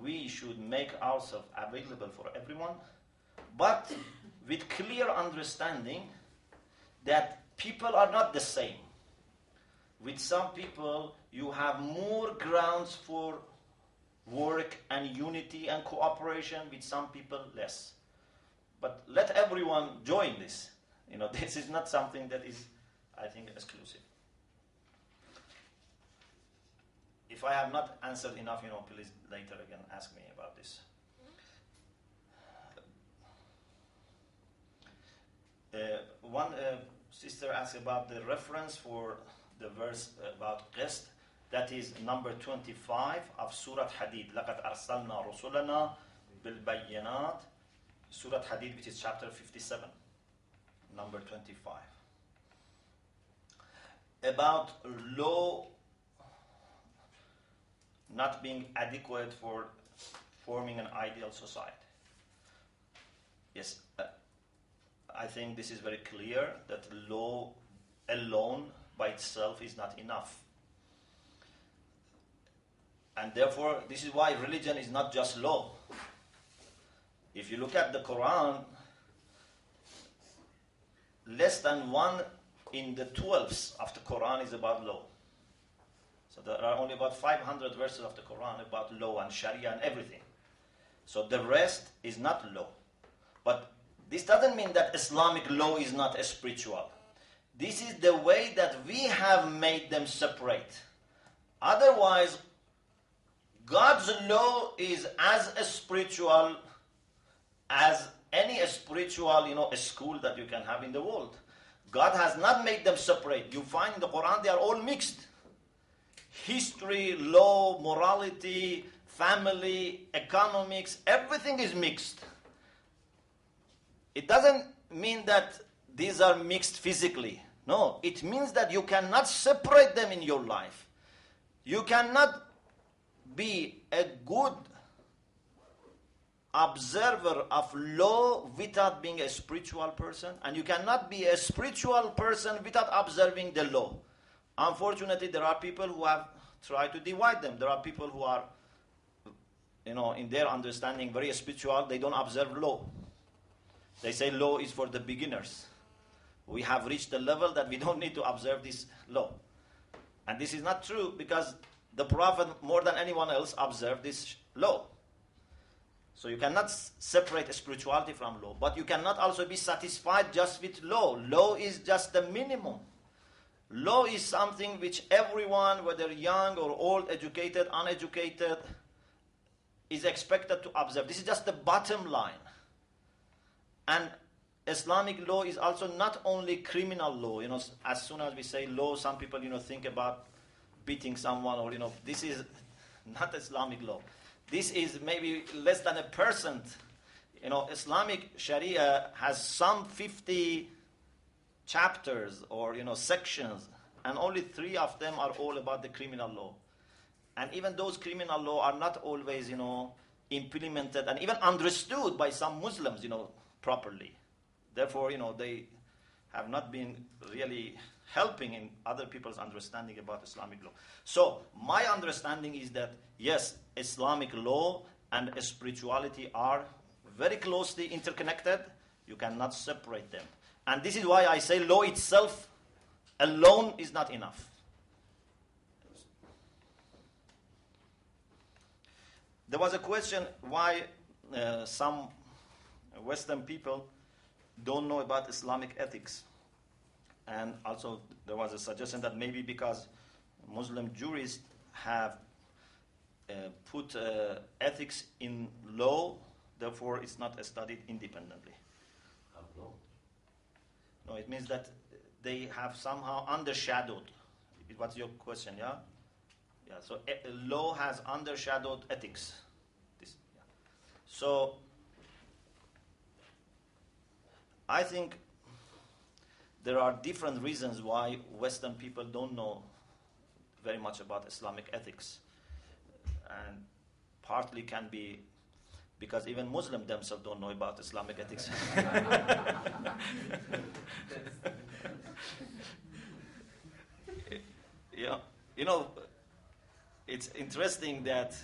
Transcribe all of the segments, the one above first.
we should make ourselves available for everyone, but with clear understanding that people are not the same. With some people, you have more grounds for work and unity and cooperation. With some people, less. But let everyone join this. This is not something that is, I think, exclusive. If I have not answered enough, please later again ask me about this. One sister asked about the reference for the verse about qist. That is number 25 of Surah Hadid. لَقَدْ أَرْسَلْنَا رُسُلَنَا بِالْبَيِّنَاتِ. Surah Hadid, which is chapter 57, number 25. About law not being adequate for forming an ideal society. Yes, I think this is very clear that law alone by itself is not enough. And therefore, this is why religion is not just law. If you look at the Quran, less than 1 in the 12th of the Quran is about law. So there are only about 500 verses of the Quran about law and Sharia and everything. So the rest is not law. But this doesn't mean that Islamic law is not spiritual. This is the way that we have made them separate. Otherwise, God's law is as spiritual as any spiritual, school that you can have in the world. God has not made them separate. You find in the Quran they are all mixed. History, law, morality, family, economics, everything is mixed. It doesn't mean that these are mixed physically. No, it means that you cannot separate them in your life. You cannot be a good observer of law without being a spiritual person, and you cannot be a spiritual person without observing the law. Unfortunately, there are people who have tried to divide them. There are people who are, in their understanding, very spiritual. They don't observe law. They say law is for the beginners. We have reached the level that we don't need to observe this law. And this is not true, because the Prophet, more than anyone else, observed this law. So you cannot separate spirituality from law. But you cannot also be satisfied just with law. Law is just the minimum. Law is something which everyone, whether young or old, educated, uneducated, is expected to observe. This is just the bottom line. And Islamic law is also not only criminal law. As soon as we say law, some people, think about beating someone, or, this is not Islamic law. This is maybe less than 1%. Islamic Sharia has some 50 chapters or, sections, and only 3 of them are all about the criminal law. And even those criminal law are not always, implemented and even understood by some Muslims, properly. Therefore, they have not been really helping in other people's understanding about Islamic law. So, my understanding is that, yes, Islamic law and spirituality are very closely interconnected. You cannot separate them. And this is why I say law itself alone is not enough. There was a question why some Western people don't know about Islamic ethics. And also there was a suggestion that maybe because Muslim jurists have put ethics in law, therefore it's not studied independently. Law? No, it means that they have somehow undershadowed. What's your question, yeah? Yeah, so law has undershadowed ethics. Yeah. So I think there are different reasons why Western people don't know very much about Islamic ethics. And partly can be because even Muslims themselves don't know about Islamic ethics. Yeah, it's interesting that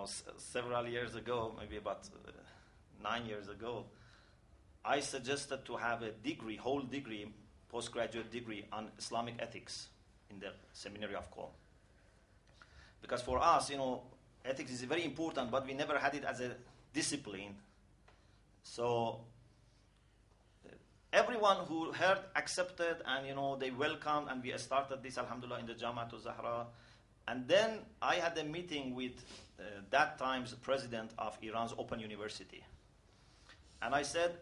several years ago, maybe about 9 years ago, I suggested to have a degree, whole degree, postgraduate degree on Islamic ethics in the seminary of Qom. Because for us, ethics is very important, but we never had it as a discipline. So everyone who heard accepted, and they welcomed, and we started this, alhamdulillah, in the Jamaat Zahra. And then I had a meeting with that time's president of Iran's Open University. And I said,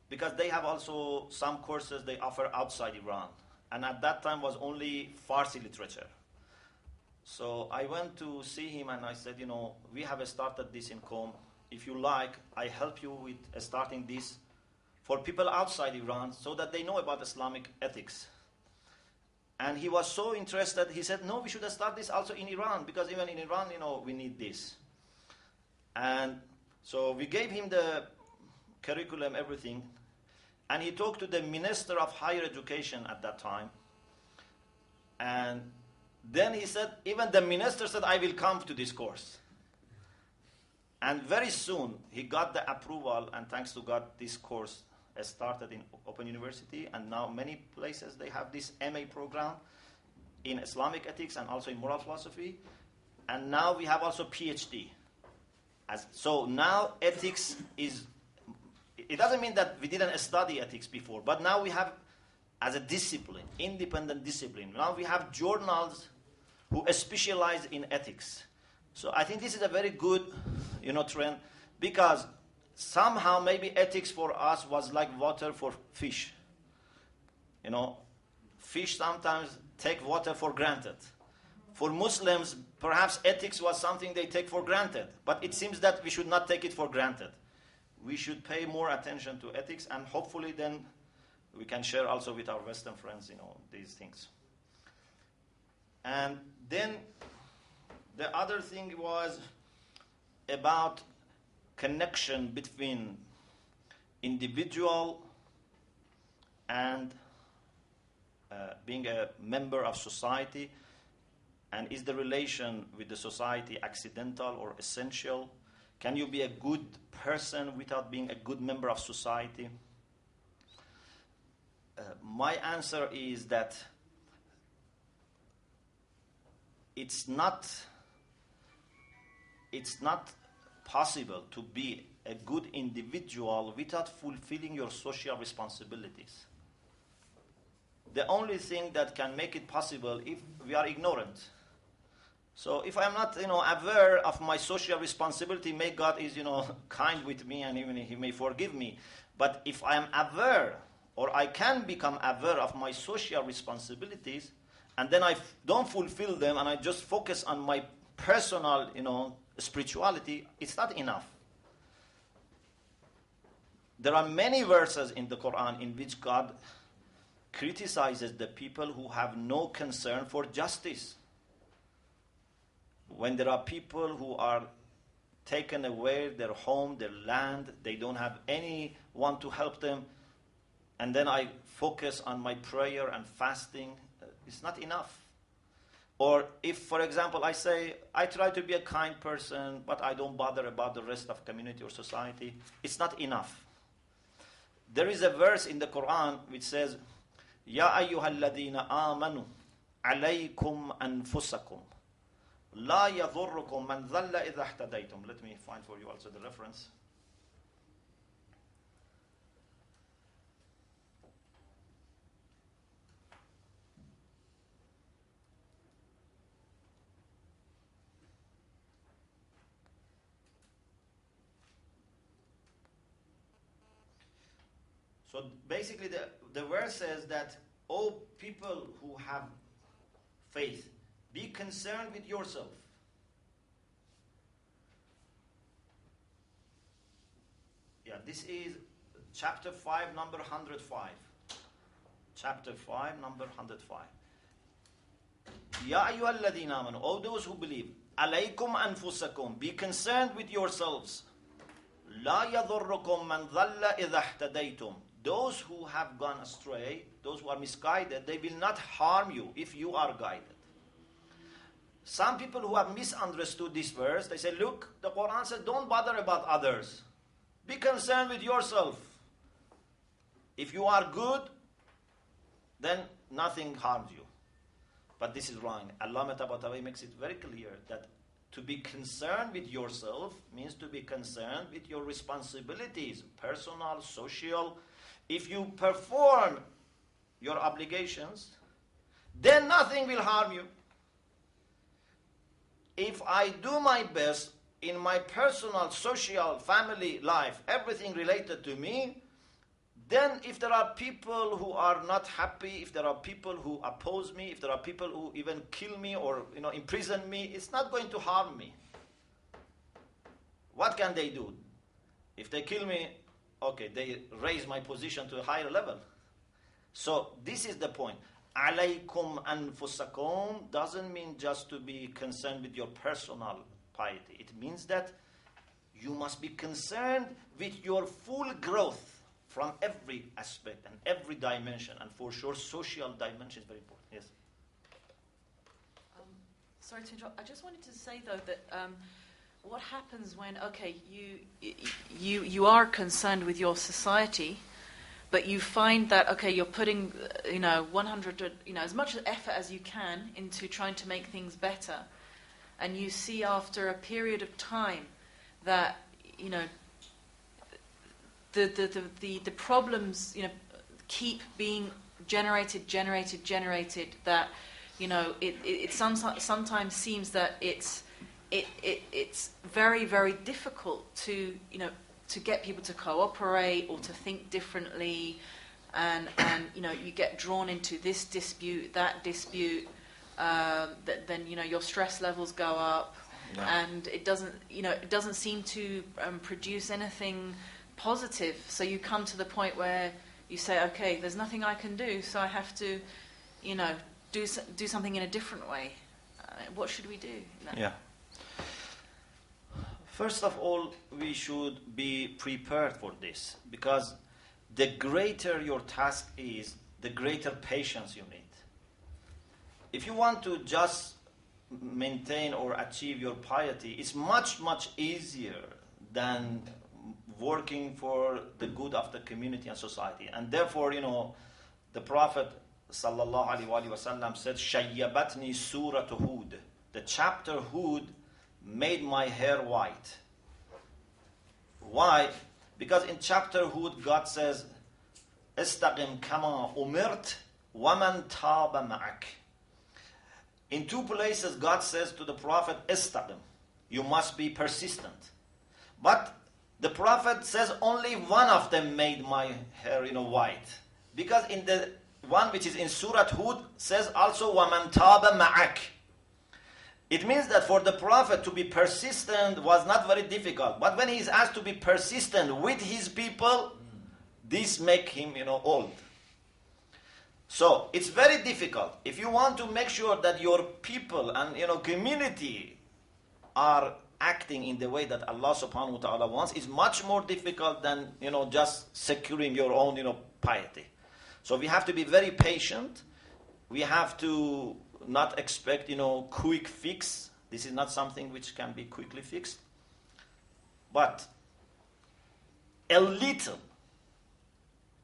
because they have also some courses they offer outside Iran. And at that time was only Farsi literature. So I went to see him and I said, we have started this in Qom. If you like, I help you with starting this for people outside Iran so that they know about Islamic ethics. And he was so interested, he said, no, we should start this also in Iran, because even in Iran, we need this. And so we gave him the curriculum, everything. And he talked to the Minister of Higher Education at that time. And then he said, even the minister said, I will come to this course. And very soon, he got the approval, and thanks to God, this course started in Open University, and now many places they have this MA program in Islamic ethics and also in moral philosophy. And now we have also PhD. So now ethics is, it doesn't mean that we didn't study ethics before, but now we have, as a discipline, independent discipline, now we have journals who specialize in ethics. So I think this is a very good, trend, because somehow maybe ethics for us was like water for fish. Fish sometimes take water for granted. For Muslims, perhaps ethics was something they take for granted, but it seems that we should not take it for granted. We should pay more attention to ethics, and hopefully then we can share also with our Western friends, these things. And then the other thing was about connection between individual and being a member of society, and is the relation with the society accidental or essential? Can you be a good person without being a good member of society? My answer is that it's not possible to be a good individual without fulfilling your social responsibilities. The only thing that can make it possible if we are ignorant. So if I'm not, aware of my social responsibility, may God is, kind with me, and even He may forgive me. But if I am aware, or I can become aware of my social responsibilities, and then I don't fulfill them, and I just focus on my personal, spirituality, it's not enough. There are many verses in the Quran in which God criticizes the people who have no concern for justice. When there are people who are taken away, their home, their land, they don't have anyone to help them, and then I focus on my prayer and fasting, it's not enough. Or if, for example, I say, I try to be a kind person, but I don't bother about the rest of community or society, it's not enough. There is a verse in the Quran which says, Ya ayyuhal ladina amanu alaykum anfusakum la yadhurrukum man dhalla idha ihtadaytum. Let me find for you also the reference. So basically the verse says that, oh people who have faith, be concerned with yourself. Yeah, this is chapter 5, number 105. Chapter 5, number 105. Ya ayyuhal ladina amanu, all those who believe, alaykum anfusakum, be concerned with yourselves. La yadhurrukum man dhalla idha ihtadaytum. Those who have gone astray, those who are misguided, they will not harm you if you are guided. Some people who have misunderstood this verse, they say, look, the Quran says, don't bother about others. Be concerned with yourself. If you are good, then nothing harms you. But this is wrong. Allama Tabatabai makes it very clear that to be concerned with yourself means to be concerned with your responsibilities, personal, social. If you perform your obligations, then nothing will harm you. If I do my best in my personal, social, family life, everything related to me, then if there are people who are not happy, if there are people who oppose me, if there are people who even kill me or imprison me, it's not going to harm me. What can they do? If they kill me, okay, they raise my position to a higher level. So this is the point. Alaykum anfusakum doesn't mean just to be concerned with your personal piety. It means that you must be concerned with your full growth from every aspect and every dimension, and for sure social dimension is very important. Yes. Sorry to interrupt. I just wanted to say though that what happens when you are concerned with your society, but you find that you're putting 100 as much effort as you can into trying to make things better, and you see after a period of time that the problems keep being generated, that it sometimes seems that it's very, very difficult to get people to cooperate or to think differently, and you get drawn into this dispute, that dispute, then your stress levels go up, and it doesn't seem to produce anything positive. So you come to the point where you say, okay, there's nothing I can do, so I have to do something in a different way. What should we do? Yeah. First of all, we should be prepared for this, because the greater your task is, the greater patience you need. If you want to just maintain or achieve your piety, it's much, much easier than working for the good of the community and society. And therefore, the Prophet sallallahu alaihi wasallam said, "Shayyabatni Surah Hud." The chapter Hud made my hair white. Why? Because in chapter Hud, God says, "Istaqim kama umirt waman taba ma'ak." In two places, God says to the Prophet, "Istaqim," you must be persistent. But the Prophet says only one of them made my hair white, because in the one which is in Surah Hud says also "waman taba ma'ak." It means that for the Prophet to be persistent was not very difficult. But when he is asked to be persistent with his people, this makes him, old. So it's very difficult. If you want to make sure that your people and, community are acting in the way that Allah subhanahu wa ta'ala wants, it's much more difficult than, just securing your own, piety. So we have to be very patient. We have to not expect, quick fix. This is not something which can be quickly fixed. But a little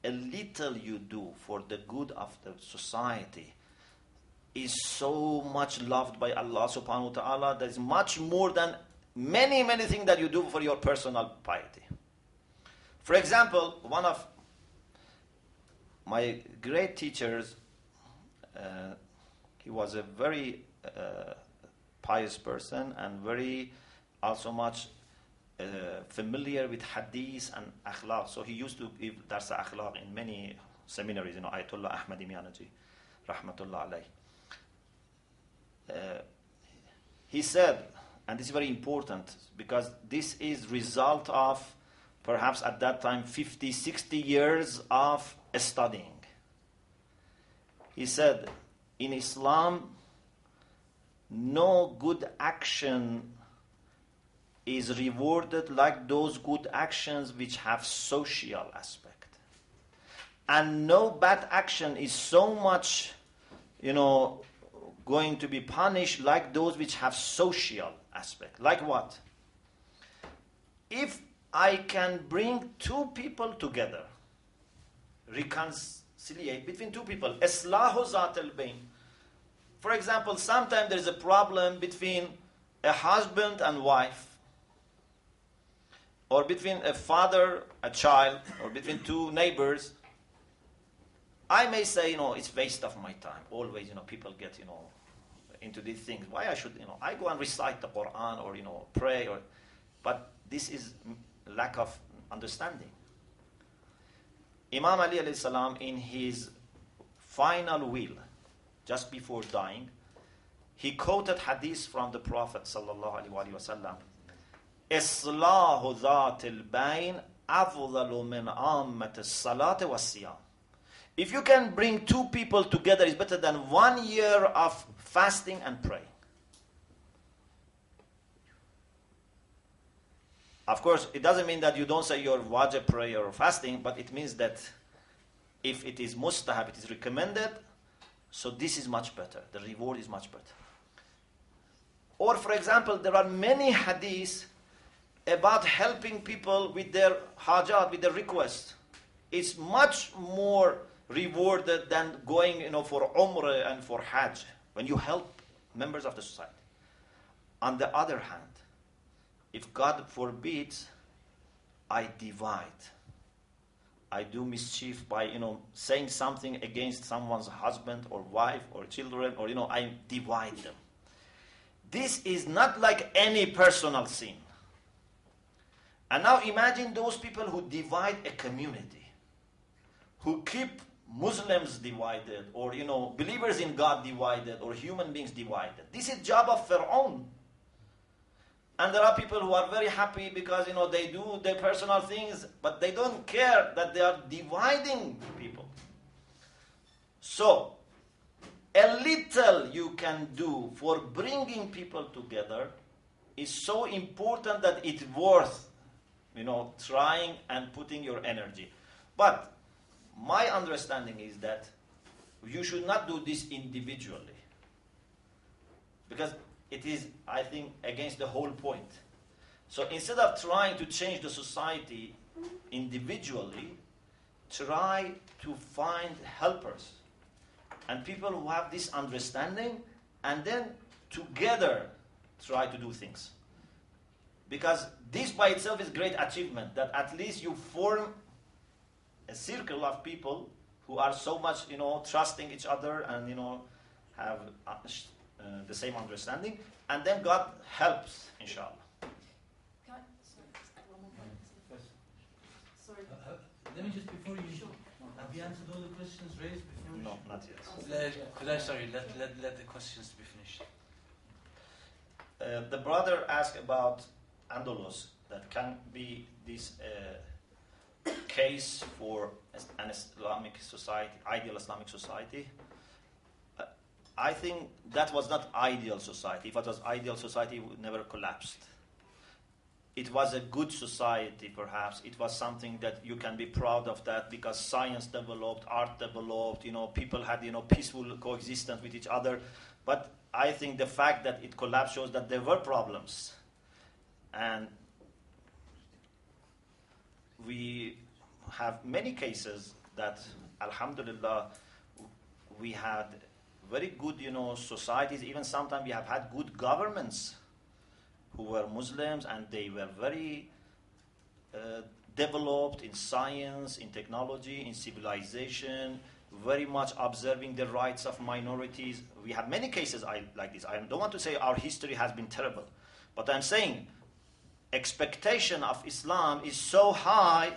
you do for the good of the society is so much loved by Allah subhanahu wa ta'ala. That is much more than many, many things that you do for your personal piety. For example, one of my great teachers, he was a very pious person and very also much familiar with hadith and akhlaq. So he used to give dars akhlaq in many seminaries, Ayatollah Ahmadi Mianaji, rahmatullah alayh. He said, and this is very important because this is result of perhaps at that time 50, 60 years of studying. He said, in Islam, no good action is rewarded like those good actions which have social aspect. And no bad action is so much, going to be punished like those which have social aspect. Like what? If I can bring two people together, reconciliate between two people, islahu zat al-bayn. For example, sometimes there is a problem between a husband and wife, or between a father, a child, or between two neighbors. I may say, it's waste of my time. Always, people get, into these things. Why I should, I go and recite the Quran or, pray. But this is lack of understanding. Imam Ali alayhi salam, in his final will, just before dying, he quoted hadith from the Prophet sallallahu alaihi wasallam. Islahu dhat al-bayn afdalu min ammat as-salat was-siyam. If you can bring two people together, it's better than 1 year of fasting and praying. Of course, it doesn't mean that you don't say your wajib prayer or fasting, but it means that if it is mustahab, it is recommended, so this is much better. The reward is much better. Or, for example, there are many hadiths about helping people with their hajat, with their requests. It's much more rewarded than going, for umrah and for hajj, when you help members of the society. On the other hand, if God forbids, I divide. I do mischief by, saying something against someone's husband or wife or children, or, I divide them. This is not like any personal sin. And now imagine those people who divide a community, who keep Muslims divided, or, believers in God divided, or human beings divided. This is job of Fir'aun. And there are people who are very happy because, they do their personal things, but they don't care that they are dividing people. So, a little you can do for bringing people together is so important that it's worth, trying and putting your energy. But my understanding is that you should not do this individually, because it is, I think, against the whole point. So instead of trying to change the society individually, try to find helpers and people who have this understanding, and then together try to do things. Because this by itself is great achievement, that at least you form a circle of people who are so much, trusting each other and, have the same understanding, and then God helps, inshallah. Sorry. Let me just, before you, have you answered all the questions raised before? No, not yet. Could I, let the questions be finished. The brother asked about Andalus, that can be this case for an Islamic society, ideal Islamic society. I think that was not ideal society. If it was ideal society, it would never collapsed. It was a good society, perhaps. It was something that you can be proud of, that because science developed, art developed, people had, peaceful coexistence with each other. But I think the fact that it collapsed shows that there were problems. And we have many cases that, alhamdulillah, we had very good, societies. Even sometimes we have had good governments who were Muslims, and they were very developed in science, in technology, in civilization, very much observing the rights of minorities. We have many cases like this. I don't want to say our history has been terrible, but I'm saying expectation of Islam is so high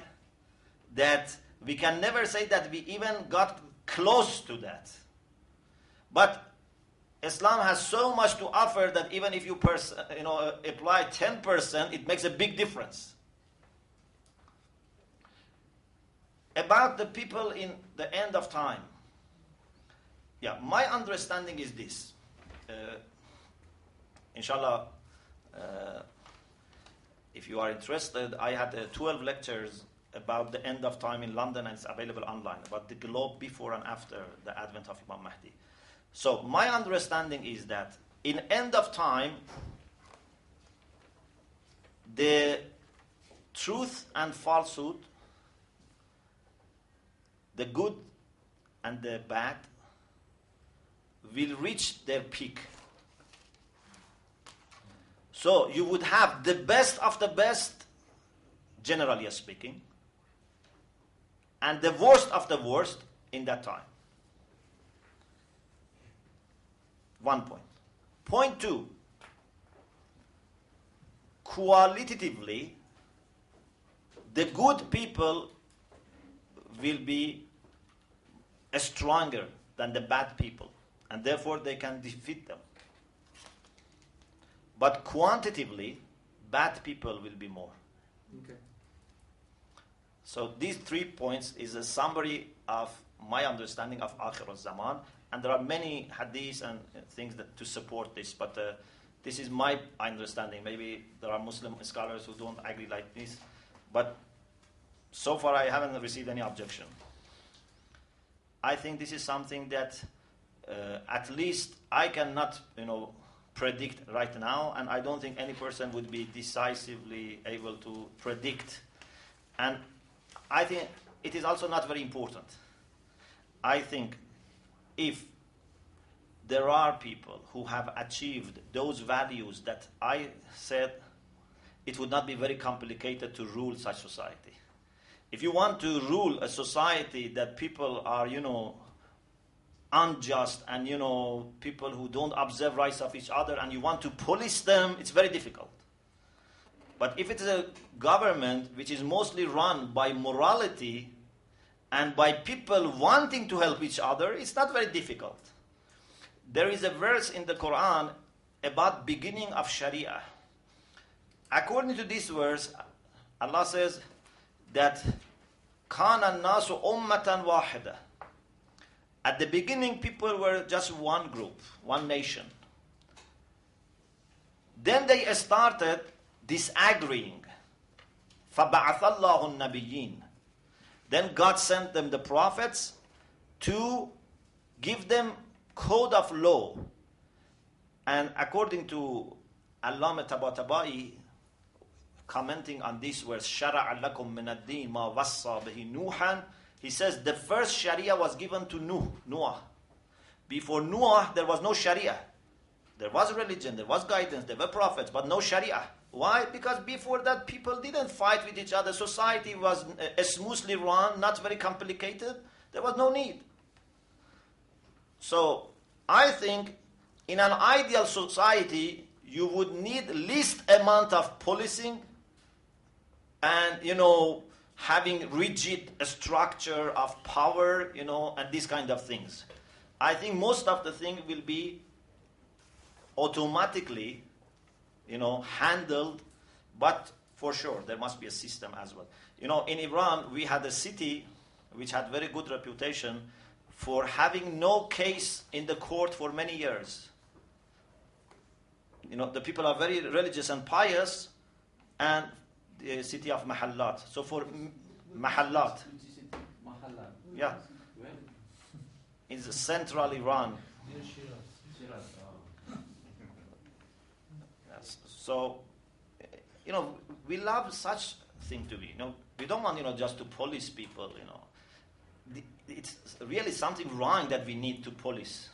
that we can never say that we even got close to that. But Islam has so much to offer that even if you apply 10%, it makes a big difference. About the people in the end of time. Yeah, my understanding is this. Inshallah, if you are interested, I had 12 lectures about the end of time in London, and it's available online, about the globe before and after the advent of Imam Mahdi. So my understanding is that in end of time, the truth and falsehood, the good and the bad, will reach their peak. So you would have the best of the best, generally speaking, and the worst of the worst in that time. 1 point. Point 2, qualitatively, the good people will be stronger than the bad people, and therefore they can defeat them. But quantitatively, bad people will be more. Okay. So these 3 points is a summary of my understanding of Akhir al-Zaman, and there are many hadiths and things that to support this, but this is my understanding. Maybe there are Muslim scholars who don't agree like this, but so far I haven't received any objection. I think this is something that at least I cannot, predict right now, and I don't think any person would be decisively able to predict. And I think it is also not very important. I think if there are people who have achieved those values that I said, it would not be very complicated to rule such society. If you want to rule a society that people are, unjust and, people who don't observe rights of each other, and you want to police them, it's very difficult. But if it is a government which is mostly run by morality and by people wanting to help each other, it's not very difficult. There is a verse in the Quran about beginning of Sharia. According to this verse, Allah says that كَانَ النَّاسُ أُمَّةً وَاحِدَةً. At the beginning, people were just one group, one nation. Then they started disagreeing. فَبَعَثَ اللَّهُ النَّبِيِّينَ. Then God sent them the prophets to give them code of law. And according to Al-Mustafa, commenting on this verse, شَرَعَ لَكُم مِّنَ الدِّينِ مَا وَصَّى بِهِ نُوحًا, he says the first Sharia was given to Noah. Before Noah, there was no Sharia. There was religion, there was guidance, there were prophets, but no Sharia. Why? Because before that, people didn't fight with each other. Society was smoothly run, not very complicated. There was no need. So, I think in an ideal society, you would need least amount of policing and, having rigid structure of power, and these kind of things. I think most of the thing will be automatically, handled, but for sure there must be a system as well. In Iran, we had a city which had very good reputation for having no case in the court for many years. The people are very religious and pious, and the city of Mahallat. So for Mahallat, yeah, it's central Iran. Yes. So, we love such thing to be. We don't want, just to police people. It's really something wrong that we need to police.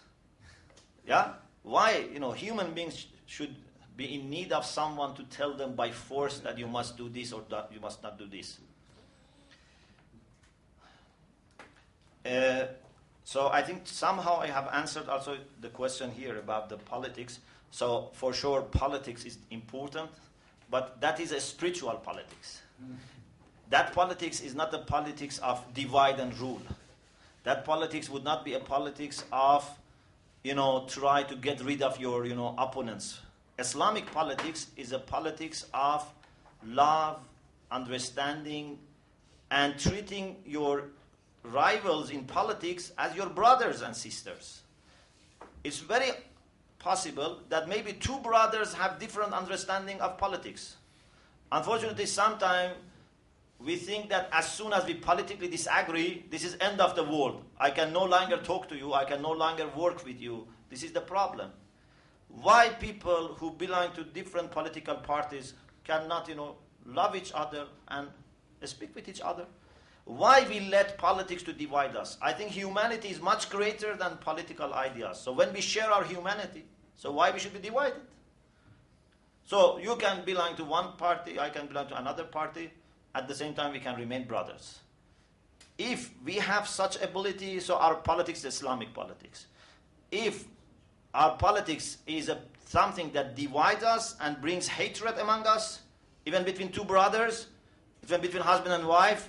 Yeah. Why? Human beings should be in need of someone to tell them by force that you must do this or that you must not do this. So I think somehow I have answered also the question here about the politics. So for sure politics is important, but that is a spiritual politics. That politics is not the politics of divide and rule. That politics would not be a politics of, try to get rid of your, opponents. Islamic politics is a politics of love, understanding, and treating your rivals in politics as your brothers and sisters. It's very possible that maybe two brothers have different understanding of politics. Unfortunately, sometimes we think that as soon as we politically disagree, this is end of the world. I can no longer talk to you. I can no longer work with you. This is the problem. Why people who belong to different political parties cannot, love each other and speak with each other? Why we let politics to divide us? I think humanity is much greater than political ideas. So when we share our humanity, so why we should be divided? So you can belong to one party, I can belong to another party. At the same time, we can remain brothers. If we have such ability, so our politics is Islamic politics. If our politics is something that divides us and brings hatred among us, even between two brothers, even between husband and wife,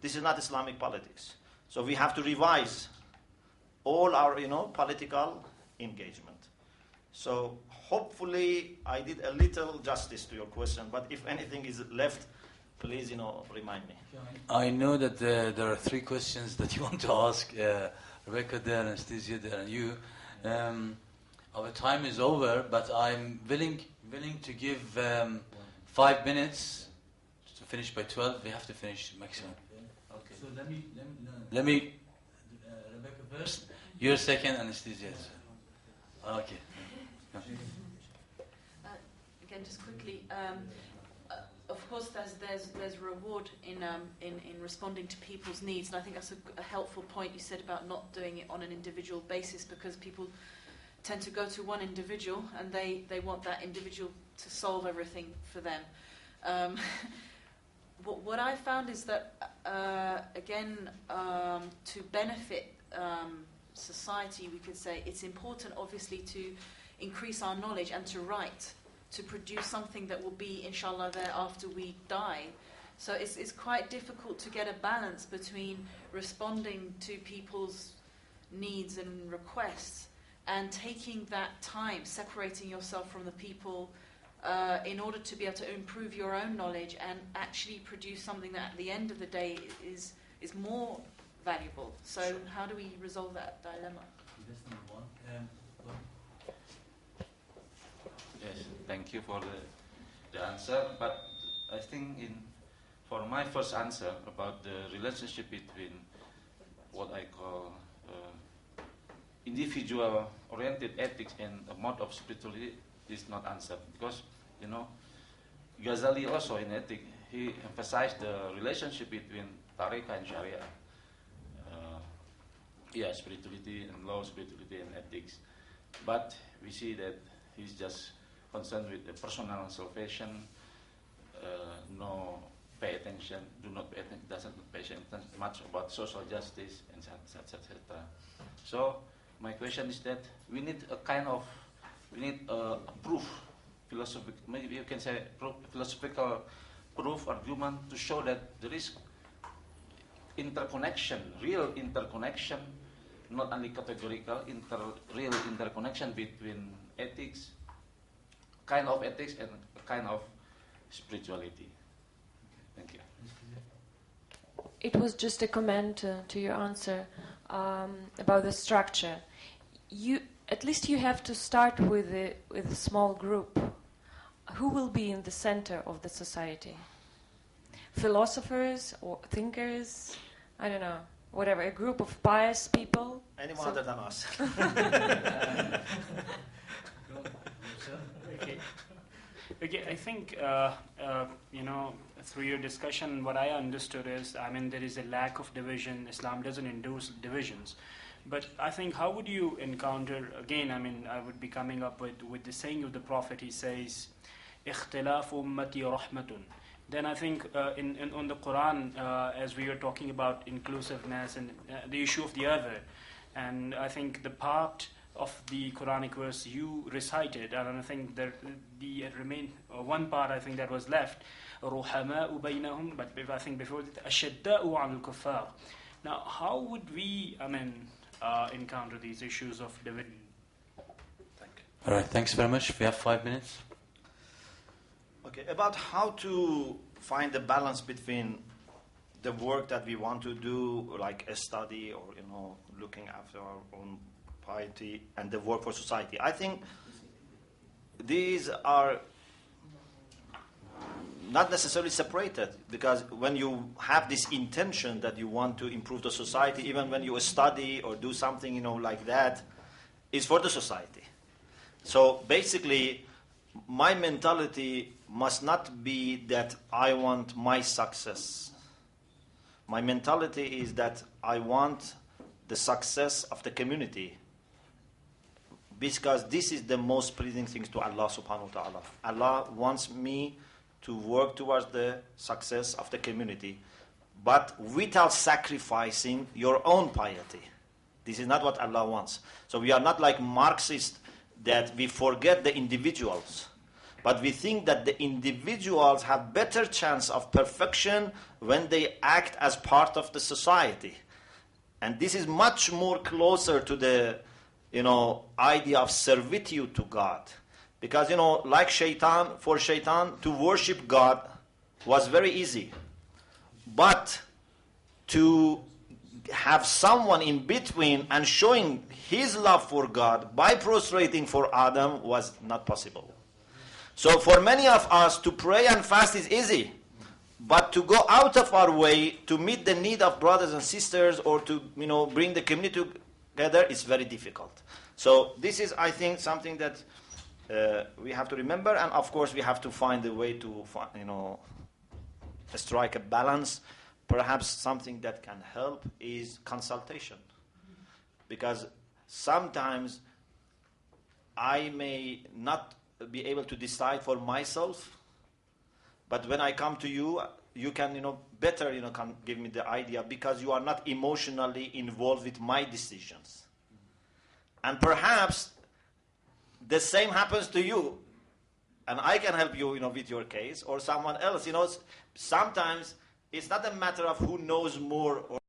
this is not Islamic politics. So we have to revise all our, political engagement. So hopefully I did a little justice to your question, but if anything is left, please, remind me. I know that there are 3 questions that you want to ask, Rebecca there, Anastasia there, and you. Our time is over, but I'm willing to give 5 minutes to finish by 12. We have to finish maximum. Okay. So let me Rebecca first. You're second, Anastasia. Okay. Again, just quickly. Of course, there's reward in responding to people's needs, and I think that's a helpful point you said about not doing it on an individual basis, because people tend to go to one individual and they want that individual to solve everything for them. What I found is that to benefit society, we could say it's important, obviously, to increase our knowledge and to write, to produce something that will be, inshallah, there after we die. So it's quite difficult to get a balance between responding to people's needs and requests and taking that time, separating yourself from the people in order to be able to improve your own knowledge and actually produce something that at the end of the day is more valuable. So how do we resolve that dilemma? That's number 1. Yes, thank you for the answer. But I think for my first answer about the relationship between what I call individual-oriented ethics and a mode of spirituality is not answered, because Ghazali also in ethics he emphasized the relationship between Tariqah and Sharia. Spirituality and law, spirituality and ethics. But we see that he's just concerned with the personal salvation, do not pay attention, doesn't pay attention much about social justice and etc. So my question is that we need a proof, maybe you can say philosophical proof, argument to show that there is interconnection, real interconnection, not only categorical, real interconnection between ethics, kind of ethics and kind of spirituality. Thank you. It was just a comment to your answer about the structure. At least you have to start with a small group. Who will be in the center of the society? Philosophers or thinkers? I don't know. Whatever, a group of pious people. Anyone other than us. Okay, I think, through your discussion, what I understood is, there is a lack of division. Islam doesn't endorse divisions. But I think, how would you encounter, again, I would be coming up with the saying of the Prophet. He says, اختلاف أمتي رحمة. Then I think on the Quran, as we were talking about inclusiveness and the issue of the other, and I think the part of the Quranic verse you recited, and I think there remained one part I think that was left, رُحَمَاءُ بَيْنَهُمْ, but I think before that, أَشَدَّاءُ عَلَى الْكُفَّارِ. Now, how would we, encounter these issues of division? Thank you. All right, thanks very much. We have 5 minutes. Okay, about how to find the balance between the work that we want to do, like a study or, looking after our own piety, and the work for society. I think these are not necessarily separated, because when you have this intention that you want to improve the society, even when you study or do something, like that, it's for the society. So basically, my mentality must not be that I want my success. My mentality is that I want the success of the community, because this is the most pleasing thing to Allah subhanahu wa ta'ala. Allah wants me to work towards the success of the community, but without sacrificing your own piety. This is not what Allah wants. So we are not like Marxists that we forget the individuals, but we think that the individuals have better chance of perfection when they act as part of the society. And this is much more closer to the idea of servitude to God. Because, like Shaitan, for Shaitan to worship God was very easy. But to have someone in between and showing his love for God by prostrating for Adam was not possible. So for many of us, to pray and fast is easy. But to go out of our way to meet the need of brothers and sisters, or to bring the community together, is very difficult. So this is, I think, something that we have to remember, and of course we have to find a way to strike a balance. Perhaps something that can help is consultation, because sometimes I may not be able to decide for myself, but when I come to you, you can better can give me the idea, because you are not emotionally involved with my decisions. And perhaps the same happens to you, and I can help you, with your case, or someone else. Sometimes it's not a matter of who knows more or